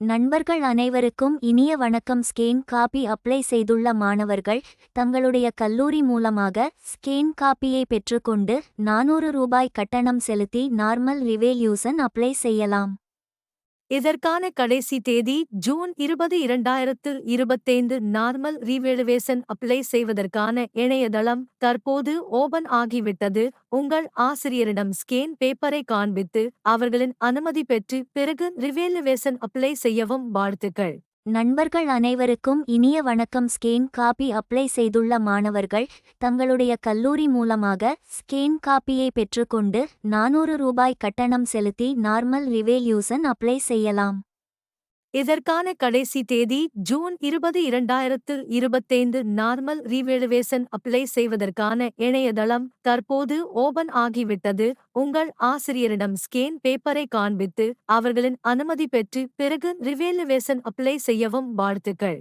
நண்பர்கள் அனைவருக்கும் இனிய வணக்கம். ஸ்கேன் காப்பி அப்ளை செய்துள்ள மாணவர்கள் தங்களுடைய கல்லூரி மூலமாக ஸ்கேன் காப்பியை பெற்றுக்கொண்டு ரூபாய் கட்டணம் செலுத்தி நார்மல் ரிவேல்யூஷன் அப்ளை செய்யலாம். இதற்கான கடைசி தேதி ஜூன் 20, 2025. நார்மல் ரீவேலுவேஷன் அப்ளை செய்வதற்கான இணையதளம் தற்போது ஓபன் ஆகிவிட்டது. உங்கள் ஆசிரியரிடம் ஸ்கேன் பேப்பரை காண்பித்து அவர்களின் அனுமதி பெற்று பிறகு ரிவேலுவேஷன் அப்ளை செய்யவும். வாழ்த்துக்கள். நண்பர்கள் அனைவருக்கும் இனிய வணக்கம். ஸ்கேன் காப்பி அப்ளை செய்துள்ள மாணவர்கள் தங்களுடைய கல்லூரி மூலமாக ஸ்கேன் காப்பியை பெற்றுக்கொண்டு ரூபாய் கட்டணம் செலுத்தி நார்மல் ரிவேல்யூஷன் அப்ளை செய்யலாம். இதற்கான கடைசி தேதி ஜூன் 20, 2025. நார்மல் ரீவேலுவேஷன் அப்ளை செய்வதற்கான இணையதளம் தற்போது ஓபன் ஆகிவிட்டது. உங்கள் ஆசிரியரிடம் ஸ்கேன் பேப்பரை காண்பித்து அவர்களின் அனுமதி பெற்று பிறகு ரிவேலுவேஷன் அப்ளை செய்யவும். வாழ்த்துக்கள்.